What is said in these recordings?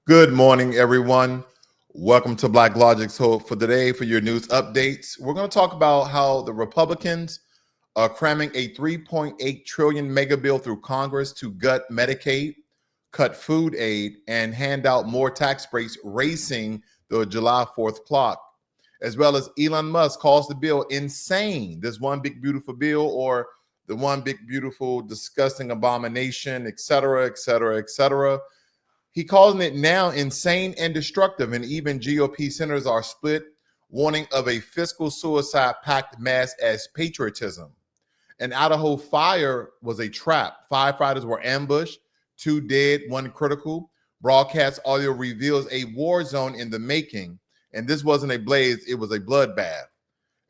Good morning, everyone. Welcome to Blacklogic. So for today, for your news updates, we're going to talk about how the Republicans are cramming a 3.8 trillion mega bill through Congress to gut Medicaid, cut food aid, and hand out more tax breaks, racing the July 4th clock. As well as Elon Musk calls the bill insane. This one big beautiful bill, or the one big beautiful disgusting abomination, et cetera, et cetera, et cetera. He calling it now insane and destructive, and even GOP senators are split, warning of a fiscal suicide pact masked as patriotism. An Idaho fire was a trap. Firefighters were ambushed, 2 dead, 1 critical. Broadcast audio reveals a war zone in the making, and this wasn't a blaze, it was a bloodbath.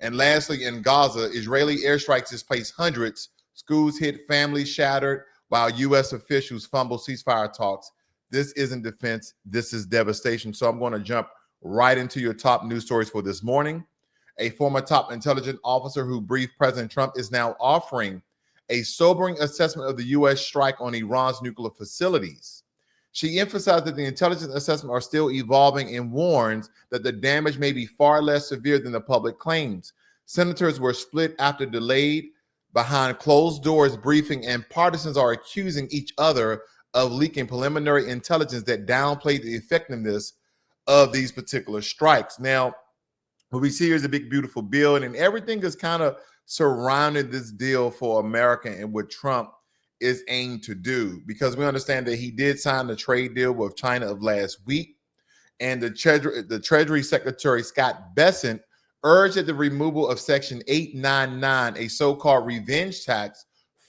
And lastly, in Gaza, Israeli airstrikes displaced hundreds, schools hit, families shattered, while U.S. officials fumble ceasefire talks. This isn't defense, this is devastation. So I'm going to jump right into your top news stories for this morning. A former top intelligence officer who briefed President Trump is now offering a sobering assessment of the U.S. strike on Iran's nuclear facilities. She emphasized that the intelligence assessments are still evolving and warns that the damage may be far less severe than the public claims. Senators were split after delayed behind closed doors briefing, and partisans are accusing each other of leaking preliminary intelligence that downplayed the effectiveness of these particular strikes. Now, what we see here is a big, beautiful bill, and everything is kind of surrounding this deal for America and what Trump is aimed to do, because we understand that he did sign the trade deal with China of last week, and the Treasury Secretary Scott Bessent urged that the removal of Section 899, a so-called revenge tax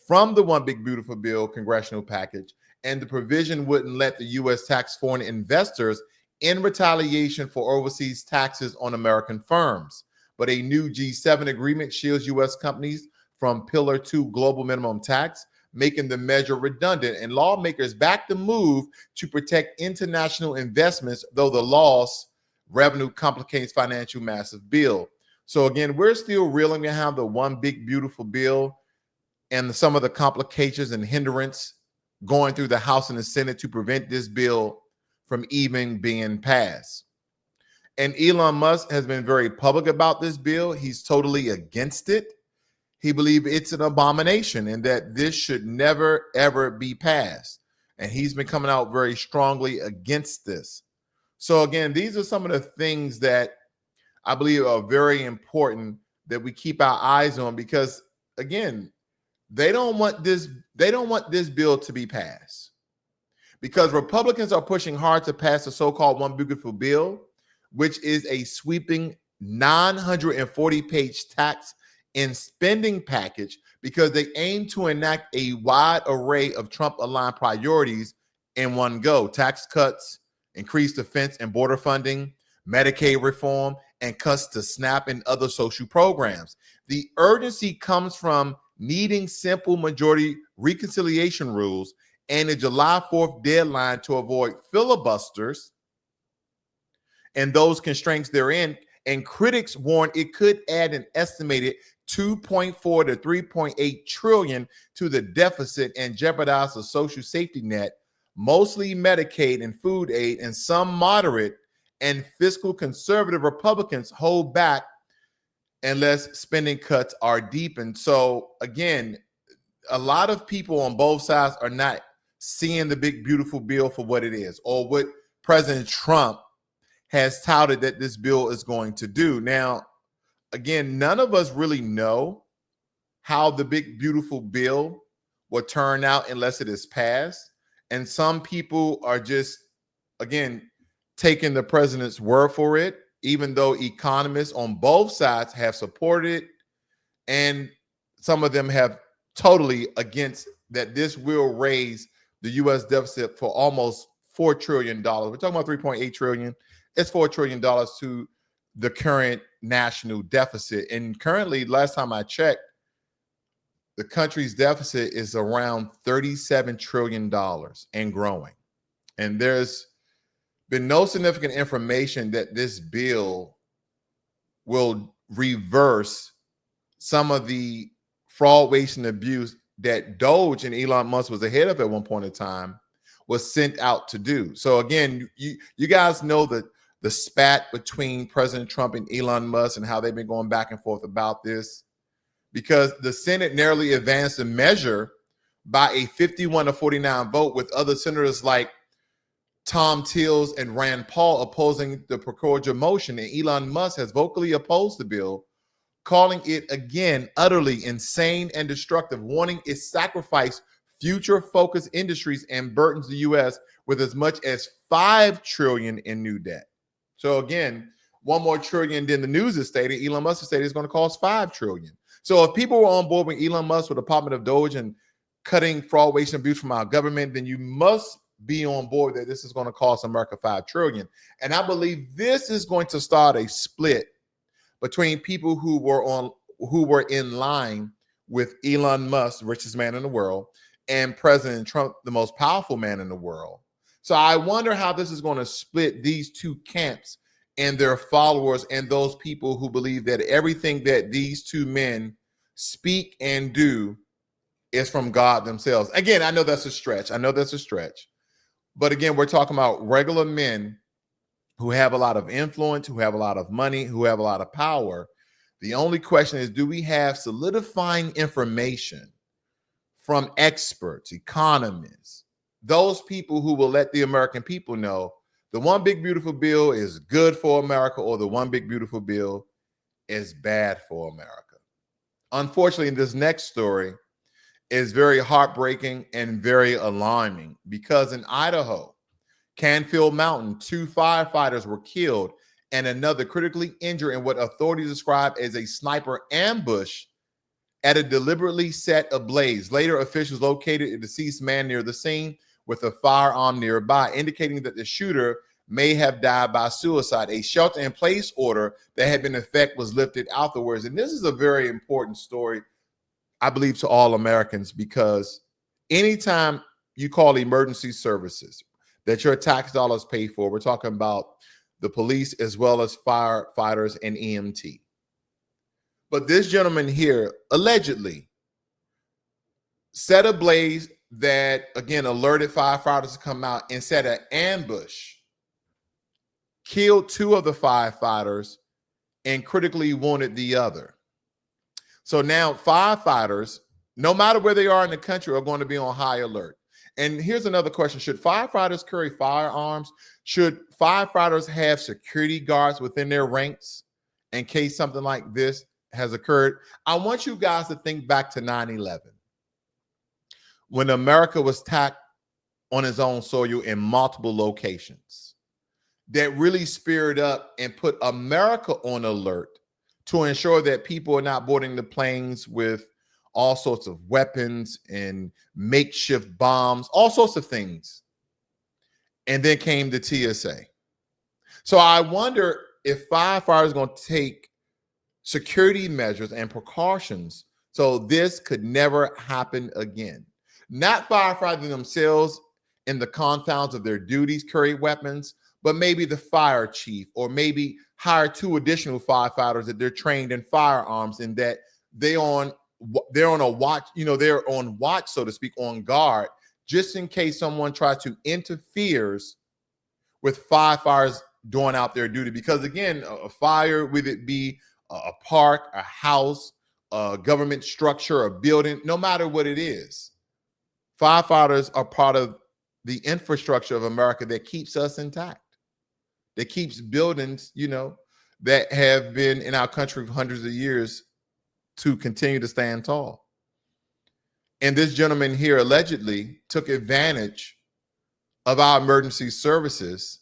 from the One Big Beautiful Bill congressional package, and the provision wouldn't let the U.S. tax foreign investors in retaliation for overseas taxes on American firms. But a new G7 agreement shields U.S. companies from Pillar 2 global minimum tax, making the measure redundant, and lawmakers back the move to protect international investments, though the loss revenue complicates financial massive bill. So again, we're still reeling behind the One Big Beautiful Bill and some of the complications and hindrance going through the House and the Senate to prevent this bill from even being passed. And Elon Musk has been very public about this bill. He's totally against it. He believes it's an abomination and that this should never, ever be passed. And he's been coming out very strongly against this. So again, these are some of the things that I believe are very important that we keep our eyes on, because again, they don't want this bill to be passed, because Republicans are pushing hard to pass the so-called One Beautiful Bill, which is a sweeping 940-page tax and spending package, because they aim to enact a wide array of Trump-aligned priorities in one go: tax cuts, increased defense and border funding, Medicaid reform, and cuts to SNAP and other social programs. The urgency comes from needing simple majority reconciliation rules and a July 4th deadline to avoid filibusters and those constraints therein. And critics warn it could add an estimated 2.4 to 3.8 trillion to the deficit and jeopardize the social safety net, mostly Medicaid and food aid, and some moderate and fiscal conservative Republicans hold back unless spending cuts are deepened. So again, a lot of people on both sides are not seeing the big beautiful bill for what it is, or what President Trump has touted that this bill is going to do. Now, again, none of us really know how the big beautiful bill will turn out unless it is passed. And some people are just, again, taking the president's word for it, even though economists on both sides have supported it, and some of them have totally against that this will raise the U.S. deficit for almost $4 trillion. We're talking about 3.8 trillion. It's $4 trillion to the current national deficit. And currently, last time I checked, the country's deficit is around $37 trillion and growing. And there's been no significant information that this bill will reverse some of the fraud, waste, and abuse that Doge and Elon Musk was ahead of at one point in time, was sent out to do. So again, you guys know that the spat between President Trump and Elon Musk and how they've been going back and forth about this, because the Senate narrowly advanced a measure by a 51-49 vote, with other senators like Tom Tillis and Rand Paul opposing the proposed motion, and Elon Musk has vocally opposed the bill, calling it again utterly insane and destructive, warning it sacrifice future-focused industries and burdens the U.S. with as much as $5 trillion in new debt. So again, one more trillion than the news is stated. Elon Musk has stated it's going to cost $5 trillion. So if people were on board with Elon Musk with the Department of Doge and cutting fraud, waste, and abuse from our government, then you must be on board that this is going to cost America $5 trillion. And I believe this is going to start a split between people who were in line with Elon Musk, the richest man in the world, and President Trump, the most powerful man in the world. So I wonder how this is going to split these two camps and their followers and those people who believe that everything that these two men speak and do is from God themselves. Again, I know that's a stretch. But again, we're talking about regular men who have a lot of influence, who have a lot of money, who have a lot of power. The only question is, do we have solidifying information from experts, economists, those people who will let the American people know the one big beautiful bill is good for America, or the one big beautiful bill is bad for America? Unfortunately, this next story is very heartbreaking and very alarming, because in Idaho, Canfield Mountain, 2 firefighters were killed and another critically injured in what authorities describe as a sniper ambush at a deliberately set ablaze. Later, officials located a deceased man near the scene with a firearm nearby, indicating that the shooter may have died by suicide. A shelter-in-place order that had been in effect was lifted afterwards. And this is a very important story, I believe, to all Americans, because anytime you call emergency services that your tax dollars pay for, we're talking about the police as well as firefighters and EMT. But this gentleman here allegedly set a blaze that, again, alerted firefighters to come out and set an ambush, killed 2 of the firefighters, and critically wounded the other. So now firefighters, no matter where they are in the country, are going to be on high alert. And here's another question. Should firefighters carry firearms? Should firefighters have security guards within their ranks in case something like this has occurred? I want you guys to think back to 9/11, when America was attacked on its own soil in multiple locations. That really speared up and put America on alert to ensure that people are not boarding the planes with all sorts of weapons and makeshift bombs, all sorts of things. And then came the TSA. So I wonder if firefighters are going to take security measures and precautions so this could never happen again. Not firefighters themselves in the confines of their duties carry weapons, but maybe the fire chief, or maybe hire 2 additional firefighters that they're trained in firearms, and that they're on a watch, they're on watch, so to speak, on guard, just in case someone tries to interfere with firefighters doing out their duty. Because again, a fire, whether it be a park, a house, a government structure, a building, no matter what it is, firefighters are part of the infrastructure of America that keeps us intact, that keeps buildings, that have been in our country for hundreds of years to continue to stand tall. And this gentleman here allegedly took advantage of our emergency services,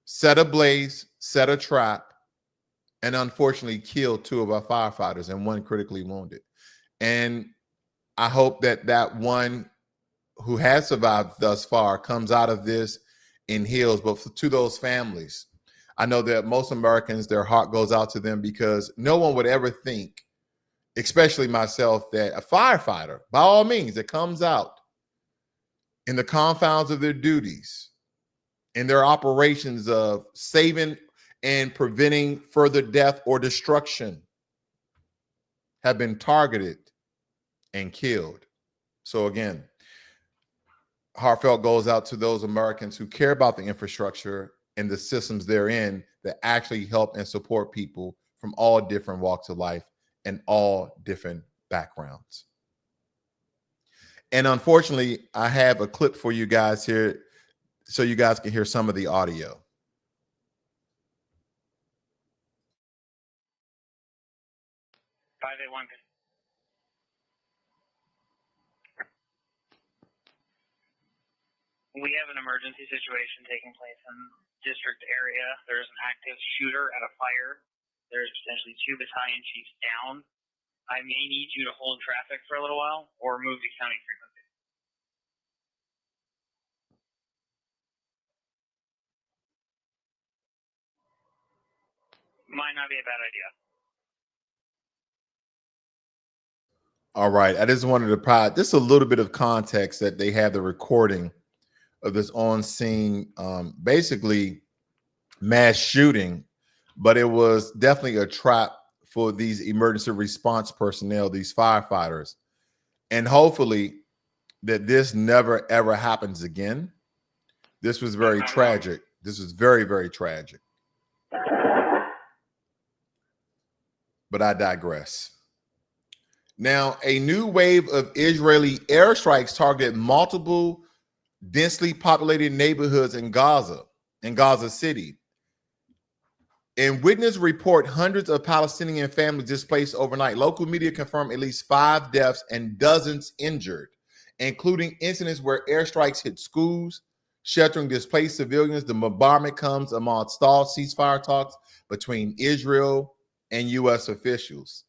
set a blaze, set a trap, and unfortunately killed 2 of our firefighters and 1 critically wounded. And I hope that that one who has survived thus far comes out of this and heals. But to those families, I know that most Americans, their heart goes out to them, because no one would ever think, especially myself, that a firefighter, by all means, that comes out in the confines of their duties, in their operations of saving and preventing further death or destruction, have been targeted and killed. So again, heartfelt goes out to those Americans who care about the infrastructure and the systems therein that actually help and support people from all different walks of life and all different backgrounds. And unfortunately, I have a clip for you guys here so you guys can hear some of the audio. We have an emergency situation taking place in the district area. There's an active shooter at a fire. There's potentially 2 battalion chiefs down. I may need you to hold traffic for a little while or move to county frequency. Might not be a bad idea. All right. I just wanted to provide just a little bit of context that they have the recording of this on-scene, basically mass shooting, but it was definitely a trap for these emergency response personnel, these firefighters. And hopefully that this never, ever happens again. This was very tragic. This was very, very tragic. But I digress. Now, a new wave of Israeli airstrikes targeted multiple densely populated neighborhoods in Gaza City. And witnesses report hundreds of Palestinian families displaced overnight. Local media confirmed at least 5 deaths and dozens injured, including incidents where airstrikes hit schools, sheltering displaced civilians. The bombardment comes among stalled ceasefire talks between Israel and U.S. officials.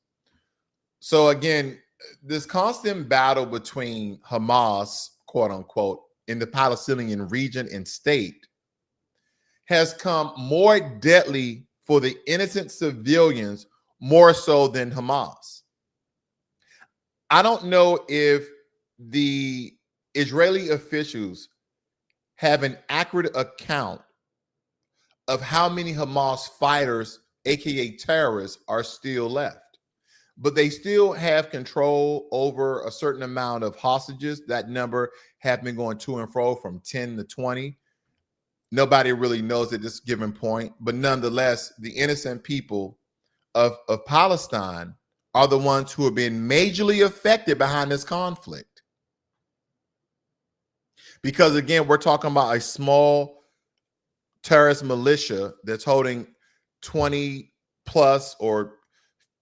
So again, this constant battle between Hamas, quote unquote, in the Palestinian region and state has come more deadly for the innocent civilians more so than Hamas. I don't know if the Israeli officials have an accurate account of how many Hamas fighters, aka terrorists, are still left, but they still have control over a certain amount of hostages. That number have been going to and fro from 10 to 20. Nobody really knows at this given point, but nonetheless, the innocent people of Palestine are the ones who have been majorly affected behind this conflict. Because again, we're talking about a small terrorist militia that's holding 20 plus or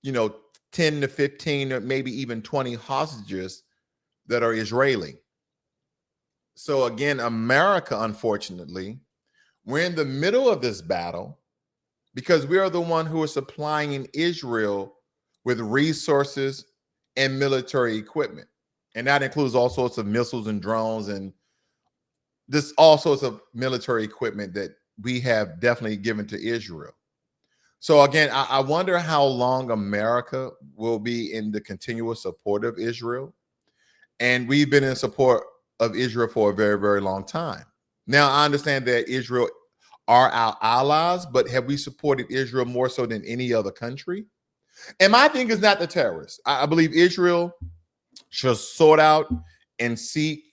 10 to 15 or maybe even 20 hostages that are Israeli. So again, America, unfortunately, we're in the middle of this battle because we are the one who are supplying in Israel with resources and military equipment. And that includes all sorts of missiles and drones and this all sorts of military equipment that we have definitely given to Israel. So again, I wonder how long America will be in the continuous support of Israel. And we've been in support of Israel for a very, very long time. Now, I understand that Israel are our allies, but have we supported Israel more so than any other country? And my thing is not the terrorists. I believe Israel should sort out and seek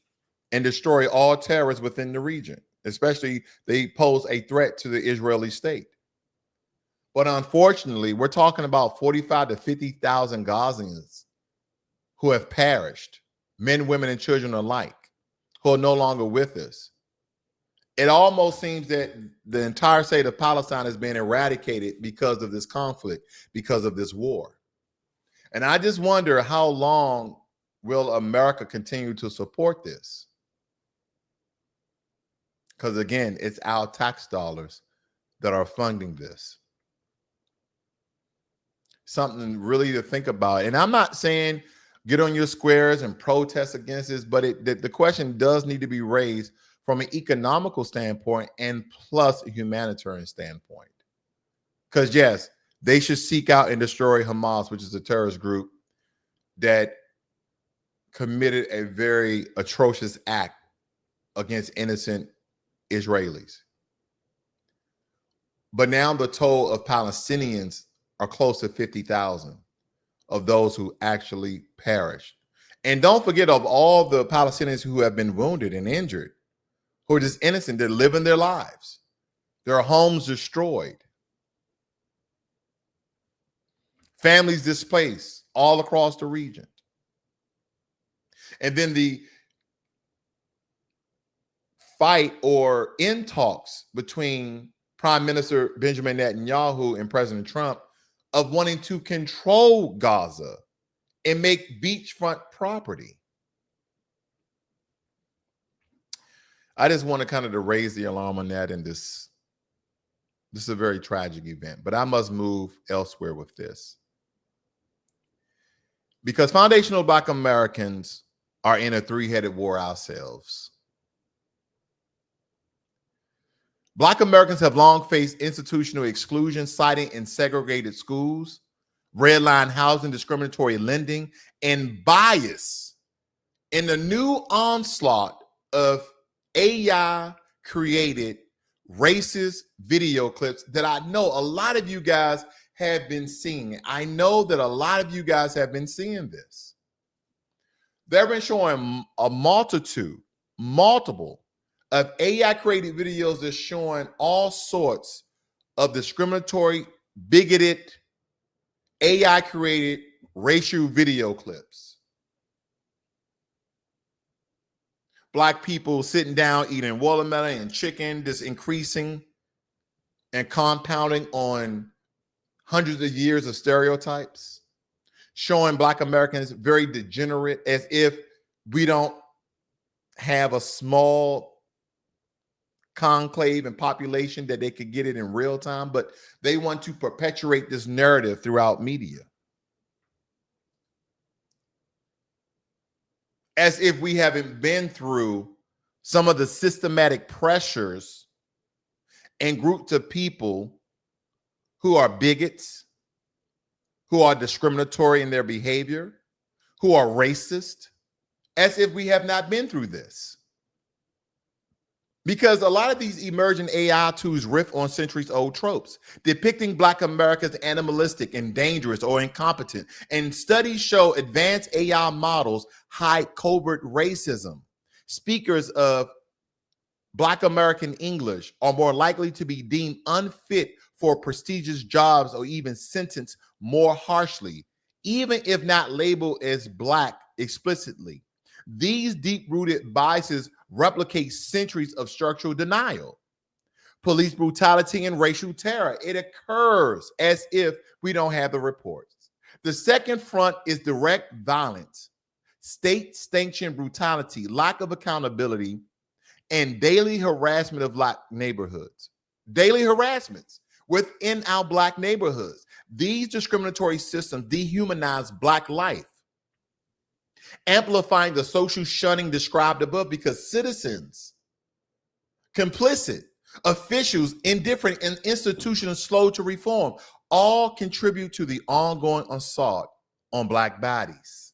and destroy all terrorists within the region, especially they pose a threat to the Israeli state. But unfortunately, we're talking about 45 to 50,000 Gazans who have perished, men, women, and children alike, who are no longer with us. It almost seems that the entire state of Palestine has been eradicated because of this conflict, because of this war. And I just wonder how long will America continue to support this? Because again, it's our tax dollars that are funding this. Something really to think about. And I'm not saying get on your squares and protest against this, but the question does need to be raised from an economical standpoint and plus a humanitarian standpoint. Because yes, they should seek out and destroy Hamas, which is a terrorist group that committed a very atrocious act against innocent Israelis. But now the toll of Palestinians are close to 50,000 of those who actually perished. And don't forget of all the Palestinians who have been wounded and injured, who are just innocent. They're living their lives. Their homes destroyed. Families displaced all across the region. And then the fight or in talks between Prime Minister Benjamin Netanyahu and President Trump of wanting to control Gaza and make beachfront property. I just want to kind of to raise the alarm on that. And this is a very tragic event, but I must move elsewhere with this. Because foundational Black Americans are in a three-headed war ourselves. Black Americans have long faced institutional exclusion, citing in segregated schools, redline housing, discriminatory lending, and bias in the new onslaught of AI-created racist video clips that I know a lot of you guys have been seeing. I know that a lot of you guys have been seeing this. They've been showing a multiple of AI-created videos that's showing all sorts of discriminatory, bigoted, AI-created racial video clips. Black people sitting down eating watermelon and chicken, just increasing and compounding on hundreds of years of stereotypes, showing Black Americans very degenerate, as if we don't have a small conclave and population that they could get it in real time, but they want to perpetuate this narrative throughout media. As if we haven't been through some of the systematic pressures and groups of people who are bigots, who are discriminatory in their behavior, who are racist, as if we have not been through this. Because a lot of these emerging AI tools riff on centuries-old tropes, depicting Black America as animalistic and dangerous or incompetent. And studies show advanced AI models hide covert racism. Speakers of Black American English are more likely to be deemed unfit for prestigious jobs or even sentenced more harshly, even if not labeled as Black explicitly. These deep-rooted biases replicate centuries of structural denial. Police brutality and racial terror, it occurs as if we don't have the reports. The second front is direct violence, state-sanctioned brutality, lack of accountability, and daily harassment of Black neighborhoods. Daily harassments within our Black neighborhoods. These discriminatory systems dehumanize Black life, amplifying the social shunning described above, because citizens, complicit, officials, indifferent, and institutions slow to reform all contribute to the ongoing assault on Black bodies.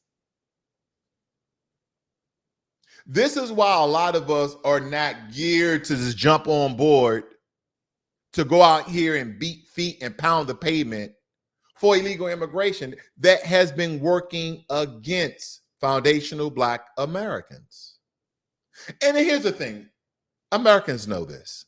This is why a lot of us are not geared to just jump on board to go out here and beat feet and pound the pavement for illegal immigration that has been working against foundational Black Americans. And here's the thing, Americans know this.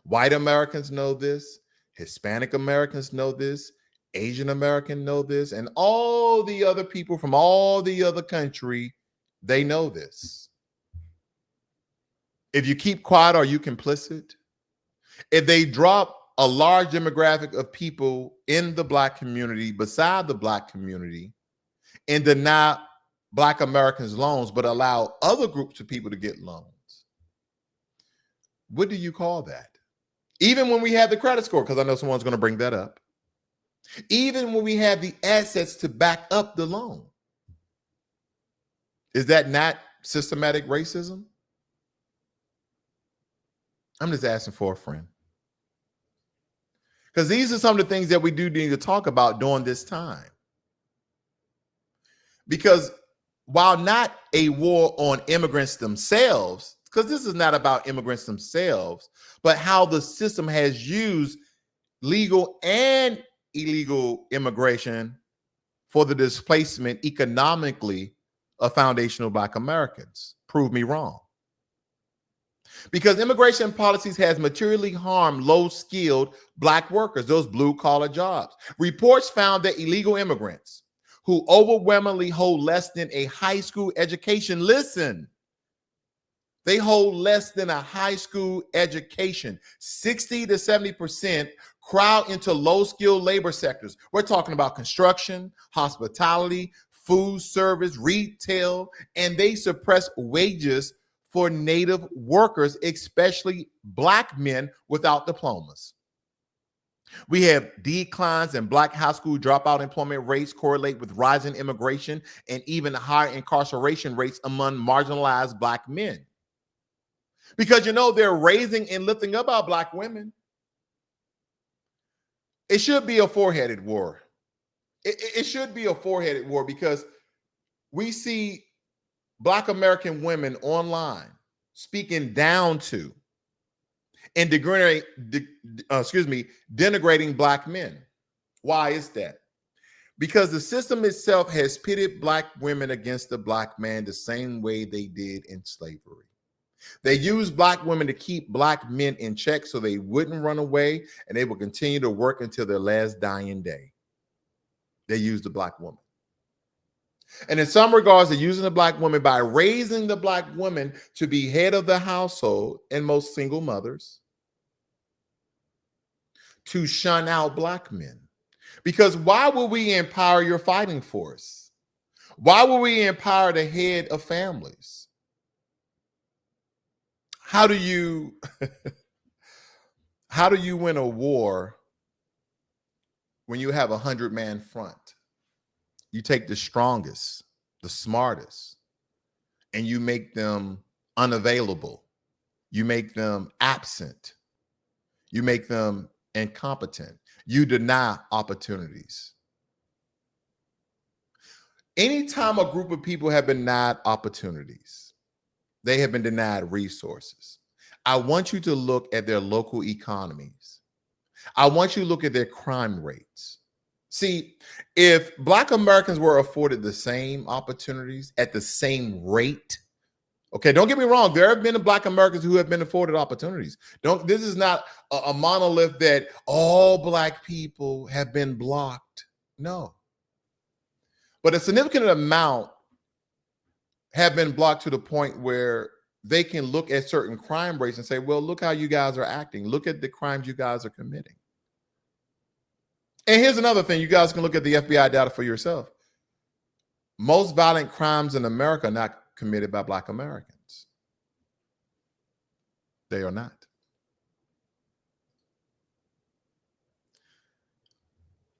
White Americans know this. Hispanic Americans know this. Asian Americans know this. And all the other people from all the other country, they know this. If you keep quiet, are you complicit? If they drop a large demographic of people in the Black community, beside the Black community, and deny Black Americans loans, but allow other groups of people to get loans, what do you call that? Even when we have the credit score, because I know someone's going to bring that up. Even when we have the assets to back up the loan, is that not systematic racism? I'm just asking for a friend. Because these are some of the things that we do need to talk about during this time. Because while not a war on immigrants themselves, because this is not about immigrants themselves, but how the system has used legal and illegal immigration for the displacement economically of foundational Black Americans. Prove me wrong. Because immigration policies has materially harmed low-skilled Black workers, those blue-collar jobs. Reports found that illegal immigrants who overwhelmingly hold less than a high school education, listen, they hold less than a high school education. 60 to 70% crowd into low-skilled labor sectors. We're talking about construction, hospitality, food service, retail, and they suppress wages for Native workers, especially Black men without diplomas. We have declines in Black high school dropout employment rates correlate with rising immigration and even higher incarceration rates among marginalized Black men. Because, you know, they're raising and lifting up our Black women. It should be a four-headed war. It should be a four-headed war because we see Black American women online speaking down to and denigrating Black men. Why is that? Because the system itself has pitted Black women against the Black man the same way they did in slavery. They used Black women to keep Black men in check so they wouldn't run away and they would continue to work until their last dying day. They used the Black woman. And in some regards, they're using the Black woman by raising the Black woman to be head of the household and most single mothers to shun out Black men. Because why would we empower your fighting force? Why would we empower the head of families? How do you win a war when you have 100-man front? You take the strongest, the smartest, and you make them unavailable. You make them absent. You make them incompetent. You deny opportunities. Anytime a group of people have been denied opportunities, they have been denied resources. I want you to look at their local economies. I want you to look at their crime rates. See, if Black Americans were afforded the same opportunities at the same rate, okay, don't get me wrong, there have been Black Americans who have been afforded opportunities. This is not a monolith that all Black people have been blocked. No. But a significant amount have been blocked to the point where they can look at certain crime rates and say, well, look how you guys are acting. Look at the crimes you guys are committing. And here's another thing. You guys can look at the FBI data for yourself. Most violent crimes in America are not committed by Black Americans. They are not.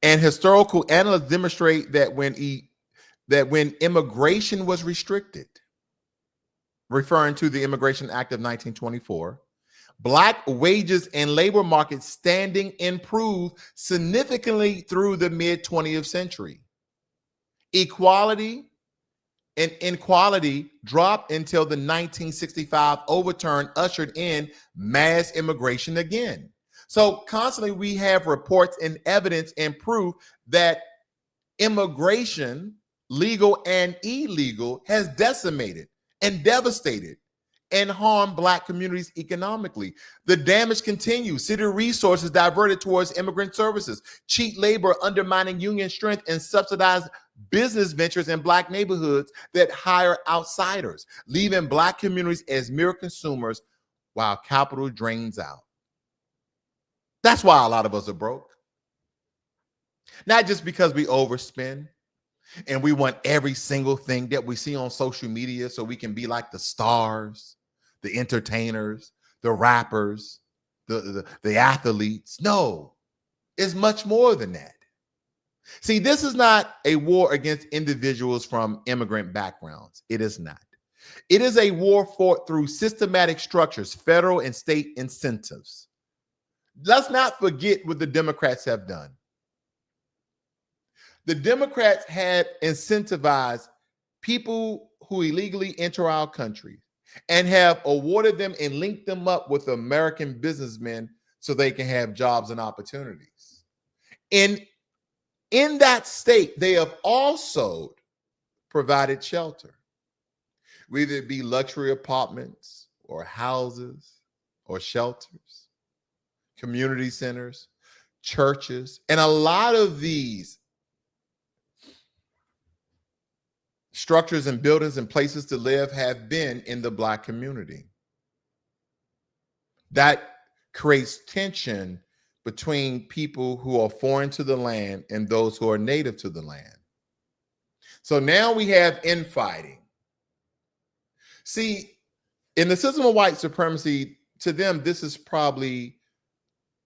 And historical analysts demonstrate that when immigration was restricted, referring to the Immigration Act of 1924, Black wages and labor market standing improved significantly through the mid-20th century. Equality and inequality dropped until the 1965 overturn ushered in mass immigration again. So constantly we have reports and evidence and proof that immigration, legal and illegal, has decimated and devastated and harmed Black communities economically. The damage continues. City resources diverted towards immigrant services, cheap labor undermining union strength, and subsidized business ventures in Black neighborhoods that hire outsiders, leaving Black communities as mere consumers while capital drains out. That's why a lot of us are broke. Not just because we overspend and we want every single thing that we see on social media so we can be like the stars, the entertainers, the rappers, the athletes. No, it's much more than that. See, this is not a war against individuals from immigrant backgrounds. It is not. It is a war fought through systematic structures, federal and state incentives. Let's not forget what the Democrats have done. The Democrats have incentivized people who illegally enter our country and have awarded them and linked them up with American businessmen so they can have jobs and opportunities. And in that state, they have also provided shelter. whether it be luxury apartments or houses or shelters, community centers, churches, and a lot of these structures and buildings and places to live have been in the Black community. That creates tension between people who are foreign to the land and those who are native to the land. So now we have infighting. See, in the system of white supremacy, to them, this is probably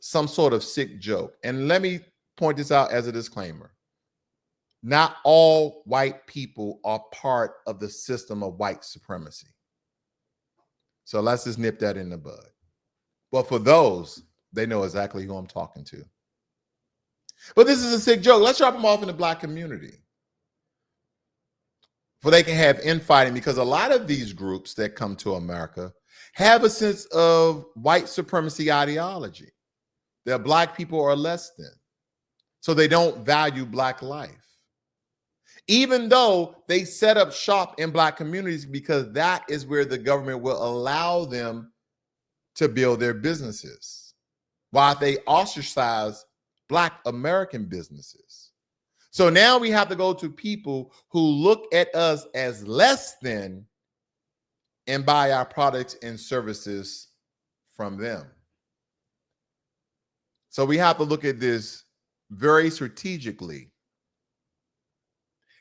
some sort of sick joke. And let me point this out as a disclaimer. Not all white people are part of the system of white supremacy. So let's just nip that in the bud. But for those, they know exactly who I'm talking to. But this is a sick joke. Let's drop them off in the Black community, for they can have infighting, because a lot of these groups that come to America have a sense of white supremacy ideology. That Black people are less than. So they don't value Black life. Even though they set up shop in Black communities, because that is where the government will allow them to build their businesses, while they ostracize Black American businesses. So now we have to go to people who look at us as less than and buy our products and services from them. So we have to look at this very strategically.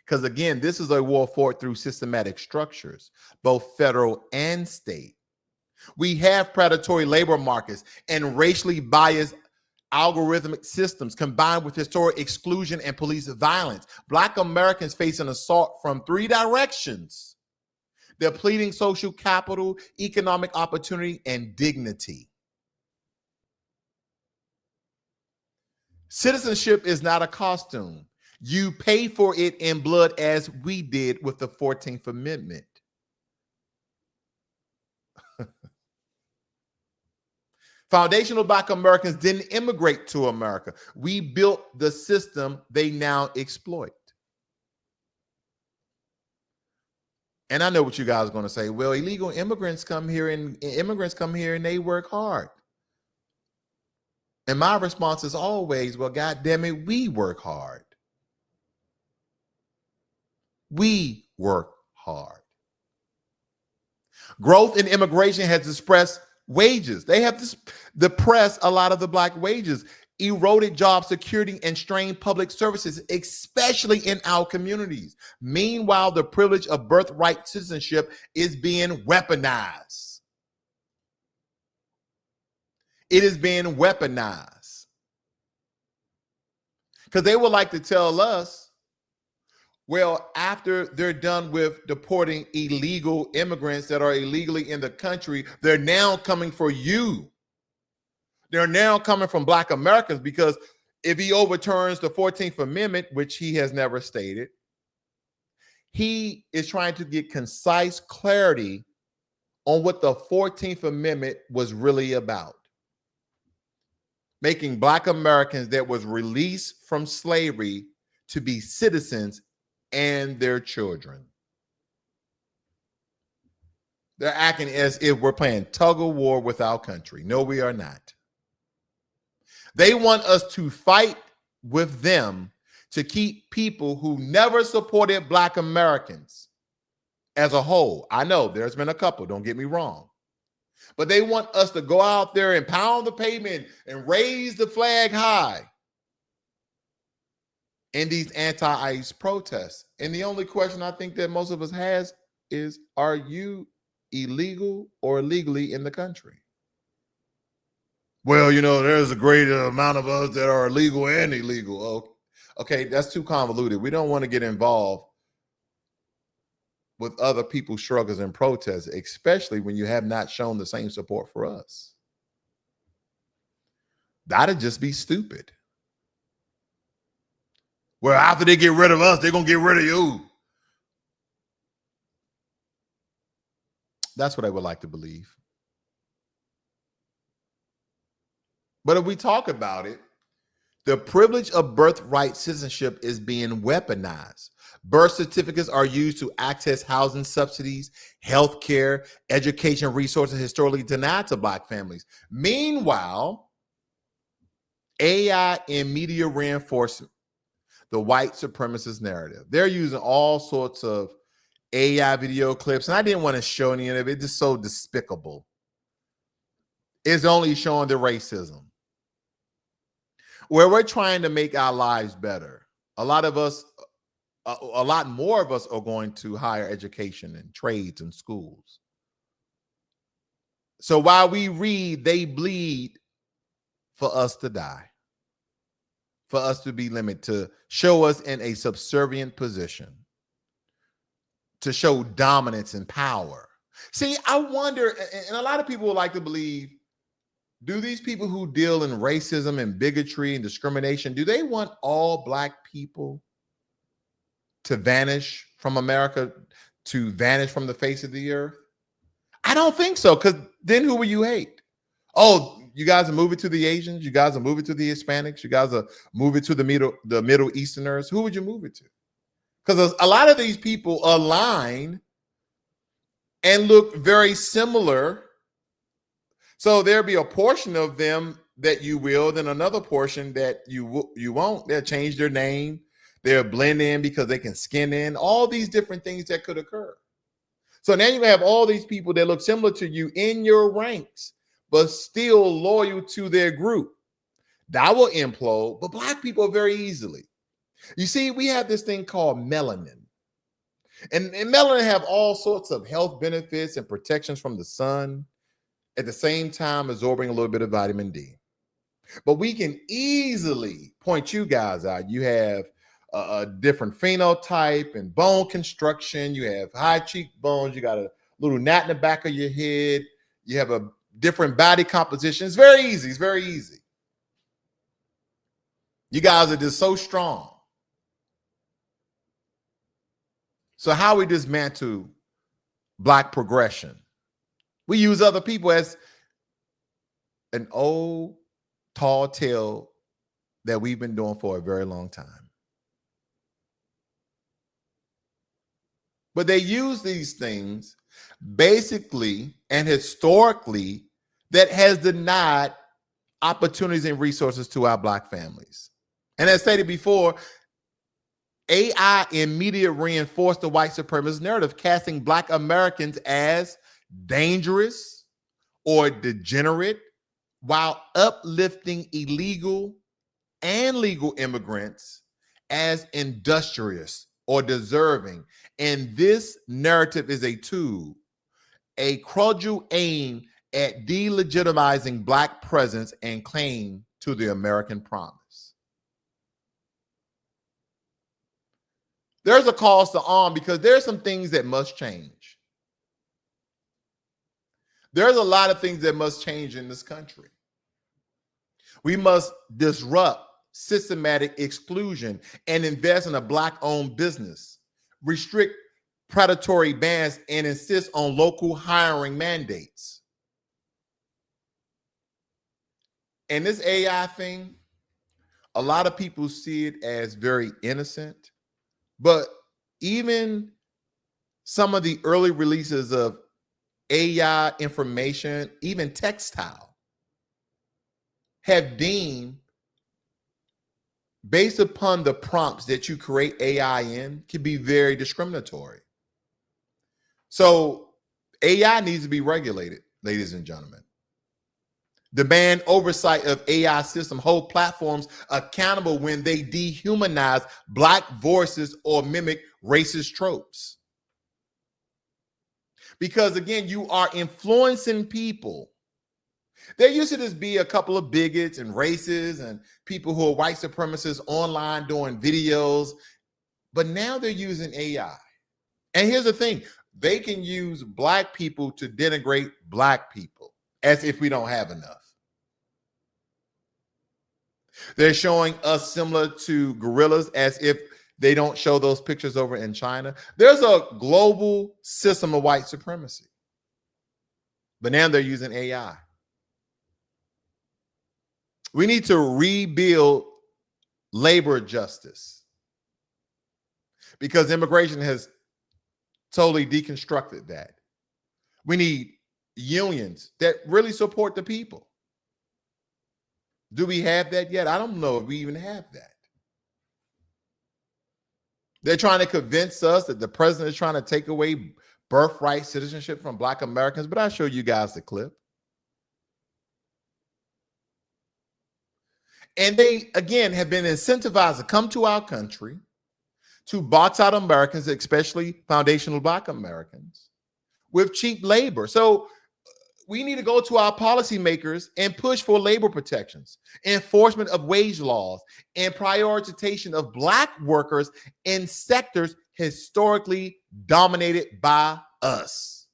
Because again, this is a war fought through systematic structures, both federal and state. We have predatory labor markets and racially biased algorithmic systems combined with historic exclusion and police violence. Black Americans face an assault from three directions: depleting social capital, economic opportunity, and dignity. Citizenship is not a costume. You pay for it in blood, as we did with the 14th Amendment. Foundational Black Americans didn't immigrate to America. We built the system they now exploit. And I know what you guys are going to say. Well, illegal immigrants come here and they work hard. And my response is always, well, God damn it, we work hard. We work hard. Growth in immigration has suppressed wages. They have depressed a lot of the Black wages, eroded job security, and strained public services, especially in our communities. Meanwhile, the privilege of birthright citizenship is being weaponized. It is being weaponized. Because they would like to tell us, well, after they're done with deporting illegal immigrants that are illegally in the country, they're now coming for you. They're now coming from Black Americans, because if he overturns the 14th Amendment, which he has never stated, he is trying to get concise clarity on what the 14th Amendment was really about. Making Black Americans that was released from slavery to be citizens and their children. They're acting as if we're playing tug of war with our country. No, we are not. They want us to fight with them to keep people who never supported Black Americans as a whole. I know there's been a couple, don't get me wrong. But they want us to go out there and pound the pavement and raise the flag high in these anti-ICE protests. And the only question I think that most of us has is, are you illegal or legally in the country? Well, you know, there's a great amount of us that are legal and illegal. Oh, okay, that's too convoluted. We don't want to get involved with other people's struggles and protests, especially when you have not shown the same support for us. That'd just be stupid. Well, after they get rid of us, they're going to get rid of you. That's what I would like to believe. But if we talk about it, the privilege of birthright citizenship is being weaponized. Birth certificates are used to access housing subsidies, health care, education resources historically denied to Black families. Meanwhile, AI and media reinforce the white supremacist narrative. They're using all sorts of AI video clips, and I didn't want to show any of it. It's just so despicable. It's only showing the racism. Where we're trying to make our lives better. A lot more of us are going to higher education and trades and schools. So while we read, they bleed for us to die, for us to be limited, to show us in a subservient position, to show dominance and power. See, I wonder, and a lot of people would like to believe, do these people who deal in racism and bigotry and discrimination, do they want all Black people to vanish from America, to vanish from the face of the earth? I don't think so, because then who will you hate? Oh, you guys are moving to the Asians, you guys are moving to the Hispanics, you guys are moving to the Middle Easterners. Who would you move it to? Because a lot of these people align and look very similar. So there'll be a portion of them that you will, then another portion that you won't. They'll change their name. They'll blend in because they can skin in. All these different things that could occur. So now you have all these people that look similar to you in your ranks, but still loyal to their group. That will implode, but Black people very easily. You see, we have this thing called melanin. And melanin have all sorts of health benefits and protections from the sun, at the same time absorbing a little bit of vitamin D. But we can easily point you guys out. You have a different phenotype and bone construction. You have high cheekbones. You got a little knot in the back of your head. You have a different body composition. It's very easy. It's very easy. You guys are just so strong. So how we dismantle Black progression? We use other people as an old tall tale that we've been doing for a very long time. But they use these things basically and historically that has denied opportunities and resources to our Black families. And as stated before, AI and media reinforce the white supremacist narrative, casting Black Americans as dangerous or degenerate, while uplifting illegal and legal immigrants as industrious or deserving. And this narrative is a tool, a cruel aim at delegitimizing Black presence and claim to the American promise. There's a cause to arm because there's some things that must change. There's a lot of things that must change in this country. We must disrupt systematic exclusion and invest in a Black-owned business, restrict predatory bans, and insist on local hiring mandates. And this AI thing, a lot of people see it as very innocent, but even some of the early releases of AI information, even textile, have deemed, based upon the prompts that you create AI in, can be very discriminatory. So AI needs to be regulated, ladies and gentlemen. Demand oversight of AI system, hold platforms accountable when they dehumanize Black voices or mimic racist tropes. Because again, you are influencing people. There used to just be a couple of bigots and racists and people who are white supremacists online doing videos, but now they're using AI. And here's the thing, they can use Black people to denigrate Black people as if we don't have enough. They're showing us similar to gorillas as if they don't show those pictures over in China. There's a global system of white supremacy, but now they're using AI. We need to rebuild labor justice, because immigration has totally deconstructed that. We need unions that really support the people. Do we have that yet? I don't know if we even have that. They're trying to convince us that the president is trying to take away birthright citizenship from Black Americans, but I'll show you guys the clip. And they, again, have been incentivized to come to our country to box out Americans, especially foundational Black Americans, with cheap labor. So we need to go to our policymakers and push for labor protections, enforcement of wage laws, and prioritization of Black workers in sectors historically dominated by us.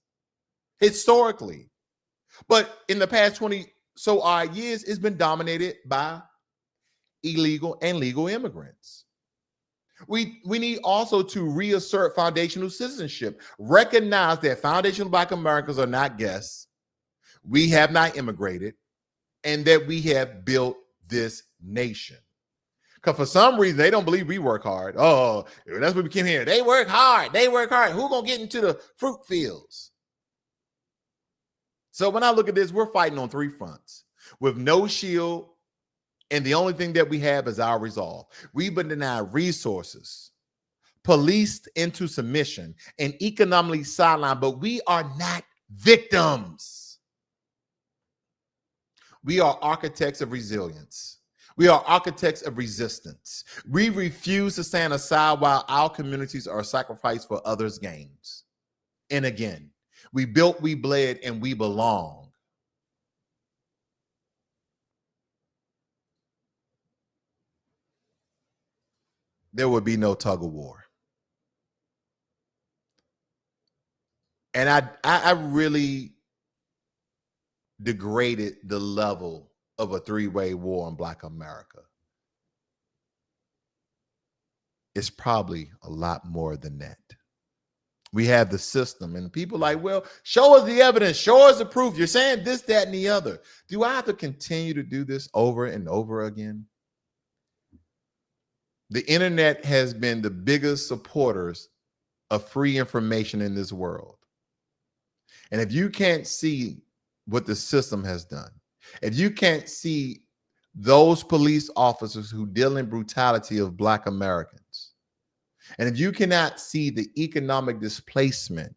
Historically. But in the past 20 so odd years, it's been dominated by illegal and legal immigrants. We need also to reassert foundational citizenship. Recognize that foundational Black Americans are not guests. We have not immigrated, and that we have built this nation. Because for some reason, they don't believe we work hard. Oh, that's what we came here. They work hard. They work hard. Who's going to get into the fruit fields? So when I look at this, we're fighting on three fronts with no shield, and the only thing that we have is our resolve. We've been denied resources, policed into submission, and economically sidelined, but we are not victims. We are architects of resilience. We are architects of resistance. We refuse to stand aside while our communities are sacrificed for others' gains. And again, we built, we bled, and we belong. There would be no tug of war. And I really degraded the level of a three-way war on Black America. It's probably a lot more than that. We have the system, and people like, well, show us the evidence, show us the proof. You're saying this, that, and the other. Do I have to continue to do this over and over again? The internet has been the biggest supporters of free information in this world. And if you can't see what the system has done, if you can't see those police officers who deal in brutality of Black Americans, and if you cannot see the economic displacement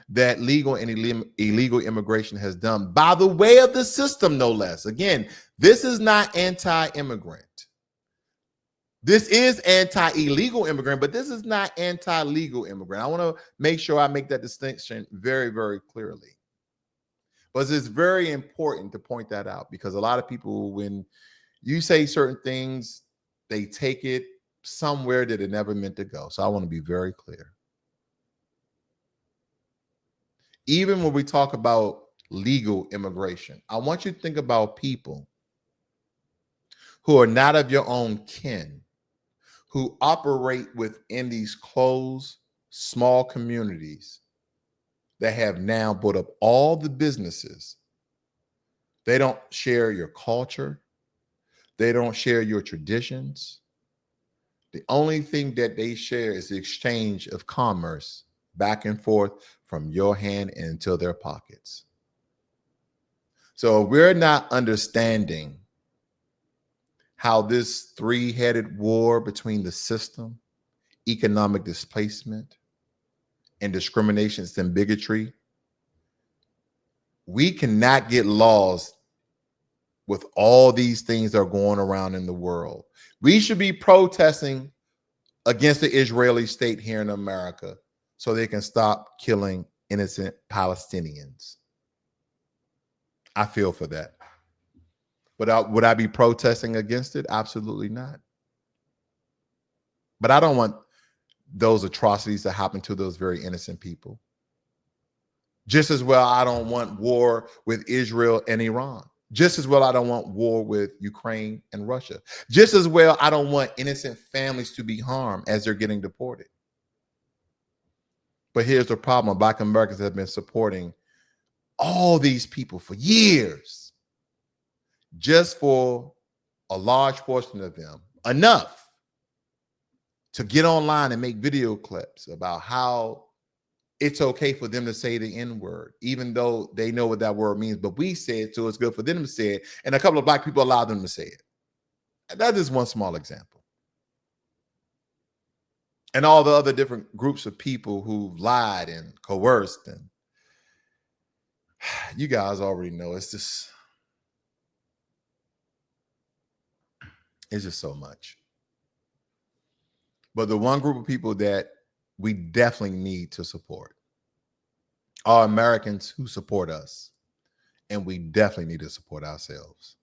that legal and illegal immigration has done by the way of the system, no less. Again, this is not anti-immigrant. This is anti-illegal immigrant, but this is not anti-legal immigrant. I want to make sure I make that distinction very, very clearly. But it's very important to point that out, because a lot of people, when you say certain things, they take it somewhere that it never meant to go. So I want to be very clear. Even when we talk about legal immigration, I want you to think about people who are not of your own kin, who operate within these closed, small communities that have now built up all the businesses. They don't share your culture. They don't share your traditions. The only thing that they share is the exchange of commerce back and forth from your hand into their pockets. So we're not understanding how this three-headed war between the system, economic displacement, and discriminations and bigotry, we cannot get laws with all these things that are going around in the world. We should be protesting against the Israeli state here in America so they can stop killing innocent Palestinians. I feel for that. But would I be protesting against it? Absolutely not. But I don't want those atrocities to happen to those very innocent people. Just as well, I don't want war with Israel and Iran. Just as well, I don't want war with Ukraine and Russia. Just as well, I don't want innocent families to be harmed as they're getting deported. But here's the problem. Black Americans have been supporting all these people for years, just for a large portion of them, enough to get online and make video clips about how it's okay for them to say the N-word, even though they know what that word means. But we say it, so it's good for them to say it. And a couple of black people allowed them to say it. That is one small example. And all the other different groups of people who lied and coerced. And you guys already know it's just so much. But the one group of people that we definitely need to support are Americans who support us. And we definitely need to support ourselves.